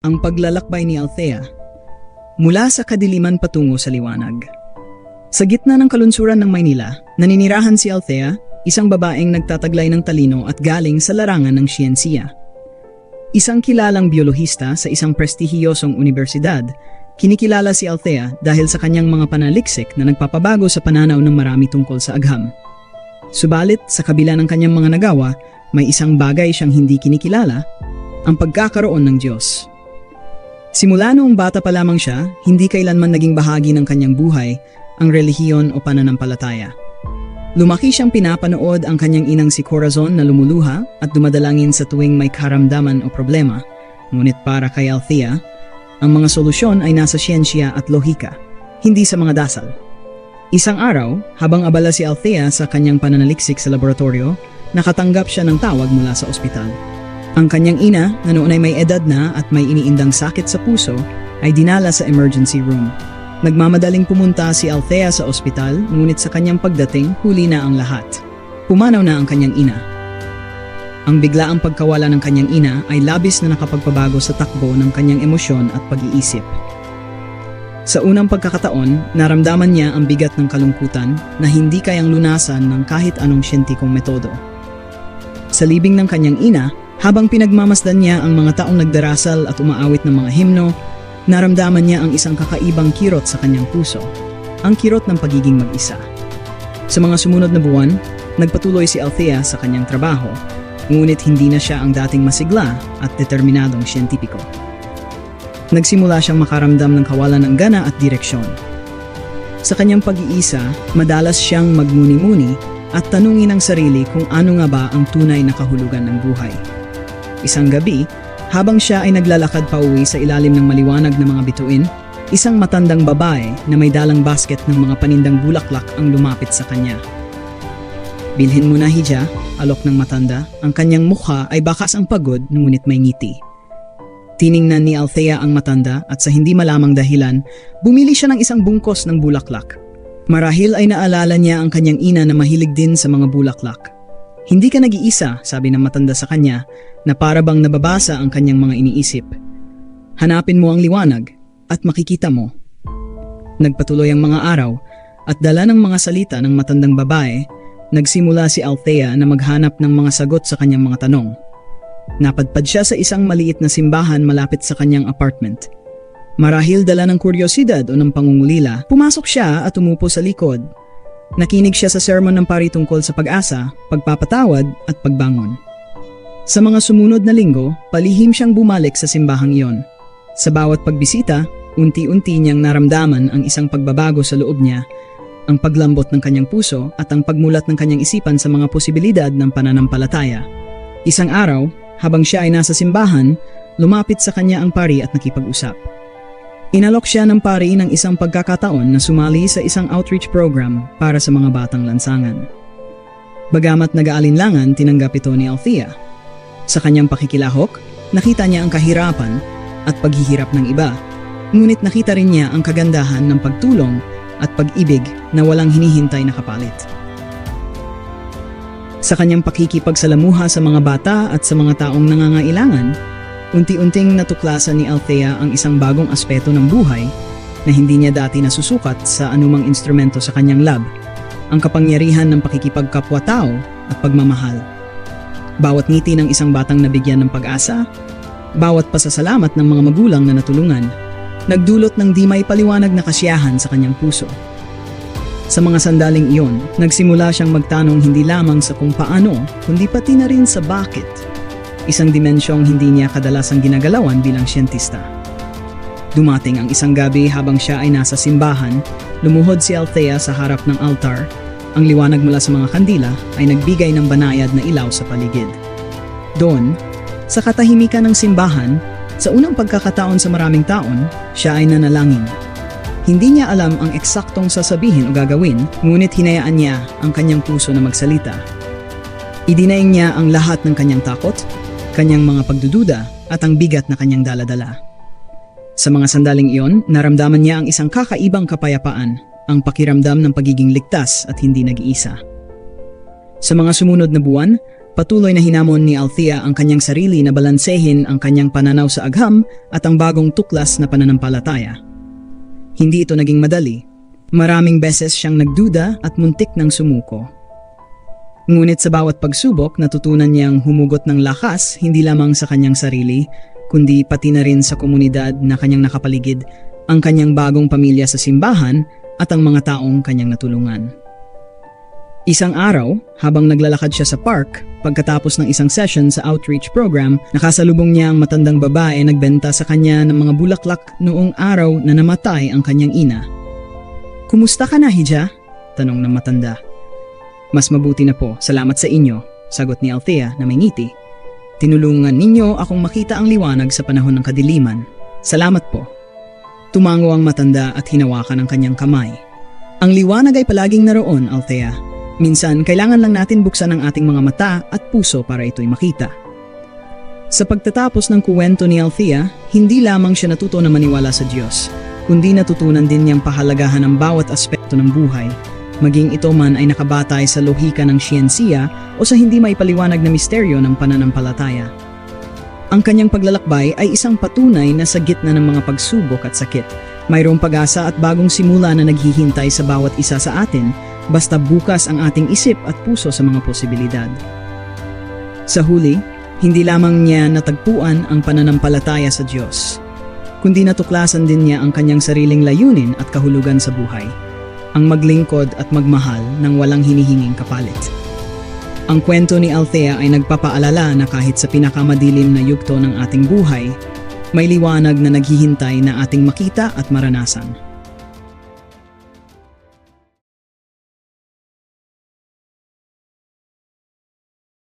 Ang paglalakbay ni Althea mula sa kadiliman patungo sa liwanag. Sa gitna ng kalunsuran ng Maynila, naninirahan si Althea, isang babaeng nagtataglay ng talino at galing sa larangan ng siyensiya. Isang kilalang biolohista sa isang prestihiyosong unibersidad, kinikilala si Althea dahil sa kanyang mga panaliksik na nagpapabago sa pananaw ng marami tungkol sa agham. Subalit, sa kabila ng kanyang mga nagawa, may isang bagay siyang hindi kinikilala, ang pagkakaroon ng Diyos. Simula noong bata pa lamang siya, hindi kailanman naging bahagi ng kanyang buhay ang relihiyon o pananampalataya. Lumaki siyang pinapanood ang kanyang inang si Corazon na lumuluha at dumadalangin sa tuwing may karamdaman o problema. Ngunit para kay Althea, ang mga solusyon ay nasa siyensya at lohika, hindi sa mga dasal. Isang araw, habang abala si Althea sa kanyang pananaliksik sa laboratorio, nakatanggap siya ng tawag mula sa ospital. Ang kanyang ina, na noon ay may edad na at may iniindang sakit sa puso, ay dinala sa emergency room. Nagmamadaling pumunta si Althea sa ospital, ngunit sa kanyang pagdating, huli na ang lahat. Pumanaw na ang kanyang ina. Ang biglaang pagkawala ng kanyang ina ay labis na nakapagpabago sa takbo ng kanyang emosyon at pag-iisip. Sa unang pagkakataon, naramdaman niya ang bigat ng kalungkutan na hindi kayang lunasan ng kahit anong siyentikong metodo. Sa libing ng kanyang ina, habang pinagmamasdan niya ang mga taong nagdarasal at umaawit ng mga himno, naramdaman niya ang isang kakaibang kirot sa kanyang puso, ang kirot ng pagiging mag-isa. Sa mga sumunod na buwan, nagpatuloy si Althea sa kanyang trabaho, ngunit hindi na siya ang dating masigla at determinadong siyentipiko. Nagsimula siyang makaramdam ng kawalan ng gana at direksyon. Sa kanyang pag-iisa, madalas siyang magmuni-muni at tanungin ang sarili kung ano nga ba ang tunay na kahulugan ng buhay. Isang gabi, habang siya ay naglalakad pa uwi sa ilalim ng maliwanag na mga bituin, isang matandang babae na may dalang basket ng mga panindang bulaklak ang lumapit sa kanya. Bilhin mo na, Hija, alok ng matanda, ang kanyang mukha ay bakas ang pagod ngunit may ngiti. Tiningnan ni Althea ang matanda at sa hindi malamang dahilan, bumili siya ng isang bungkos ng bulaklak. Marahil ay naalala niya ang kanyang ina na mahilig din sa mga bulaklak. Hindi ka nag-iisa, sabi ng matanda sa kanya, na para bang nababasa ang kanyang mga iniisip. Hanapin mo ang liwanag at makikita mo. Nagpatuloy ang mga araw at dala ng mga salita ng matandang babae, nagsimula si Althea na maghanap ng mga sagot sa kanyang mga tanong. Napadpad siya sa isang maliit na simbahan malapit sa kanyang apartment. Marahil dala ng kuryosidad o ng pangungulila, pumasok siya at umupo sa likod. Nakinig siya sa sermon ng pari tungkol sa pag-asa, pagpapatawad at pagbangon. Sa mga sumunod na linggo, palihim siyang bumalik sa simbahang iyon. Sa bawat pagbisita, unti-unti niyang naramdaman ang isang pagbabago sa loob niya, ang paglambot ng kanyang puso at ang pagmulat ng kanyang isipan sa mga posibilidad ng pananampalataya. Isang araw, habang siya ay nasa simbahan, lumapit sa kanya ang pari at nakipag-usap. Inalok siya ng pari ng isang pagkakataon na sumali sa isang outreach program para sa mga batang lansangan. Bagamat nag-aalinlangan, tinanggap ito ni Althea. Sa kanyang pakikilahok, nakita niya ang kahirapan at paghihirap ng iba, ngunit nakita rin niya ang kagandahan ng pagtulong at pag-ibig na walang hinihintay na kapalit. Sa kanyang pakikipagsalamuha sa mga bata at sa mga taong nangangailangan, unti-unting natuklasan ni Althea ang isang bagong aspeto ng buhay na hindi niya dati nasusukat sa anumang instrumento sa kanyang lab, ang kapangyarihan ng pakikipagkapwa-tao at pagmamahal. Bawat ngiti ng isang batang nabigyan ng pag-asa, bawat pasasalamat ng mga magulang na natulungan, nagdulot ng di may paliwanag na kasiyahan sa kanyang puso. Sa mga sandaling iyon, nagsimula siyang magtanong hindi lamang sa kung paano, kundi pati na rin sa bakit. Isang dimensyong hindi niya kadalasang ginagalawan bilang siyentista. Dumating ang isang gabi habang siya ay nasa simbahan, lumuhod si Althea sa harap ng altar. Ang liwanag mula sa mga kandila ay nagbigay ng banayad na ilaw sa paligid. Doon, sa katahimikan ng simbahan, sa unang pagkakataon sa maraming taon, siya ay nanalangin. Hindi niya alam ang eksaktong sasabihin o gagawin, ngunit hinayaan niya ang kanyang puso na magsalita. Idinaing niya ang lahat ng kanyang takot, kanyang mga pagdududa at ang bigat na kanyang daladala. Sa mga sandaling iyon, naramdaman niya ang isang kakaibang kapayapaan, ang pakiramdam ng pagiging ligtas at hindi nag-iisa. Sa mga sumunod na buwan, Patuloy na hinamon ni Althea ang kanyang sarili na balansehin ang kanyang pananaw sa agham at ang bagong tuklas na pananampalataya. Hindi ito naging madali. Maraming beses siyang nagduda at muntik ng sumuko. Ngunit sa bawat pagsubok, natutunan niyang humugot ng lakas hindi lamang sa kanyang sarili, kundi pati na rin sa komunidad na kanyang nakapaligid, ang kanyang bagong pamilya sa simbahan at ang mga taong kanyang natulungan. Isang araw, habang naglalakad siya sa park, pagkatapos ng isang session sa outreach program, nakasalubong niya ang matandang babae nagbenta sa kanya ng mga bulaklak noong araw na namatay ang kanyang ina. "Kumusta ka na, Hija?" tanong ng matanda. "Mas mabuti na po, salamat sa inyo," sagot ni Althea na may ngiti. "Tinulungan ninyo akong makita ang liwanag sa panahon ng kadiliman. Salamat po." Tumango ang matanda at hinawakan ang kanyang kamay. "Ang liwanag ay palaging naroon, Althea. Minsan, kailangan lang natin buksan ang ating mga mata at puso para ito'y makita." Sa pagtatapos ng kuwento ni Althea, hindi lamang siya natuto na maniwala sa Diyos, kundi natutunan din niyang pahalagahan ang bawat aspekto ng buhay, maging ito man ay nakabatay sa lohika ng siyensiya o sa hindi maipaliwanag na misteryo ng pananampalataya. Ang kanyang paglalakbay ay isang patunay na sa gitna ng mga pagsubok at sakit, mayroong pag-asa at bagong simula na naghihintay sa bawat isa sa atin, basta bukas ang ating isip at puso sa mga posibilidad. Sa huli, hindi lamang niya natagpuan ang pananampalataya sa Diyos, kundi natuklasan din niya ang kanyang sariling layunin at kahulugan sa buhay, ang maglingkod at magmahal ng walang hinihinging kapalit. Ang kwento ni Althea ay nagpapaalala na kahit sa pinakamadilim na yugto ng ating buhay, may liwanag na naghihintay na ating makita at maranasan.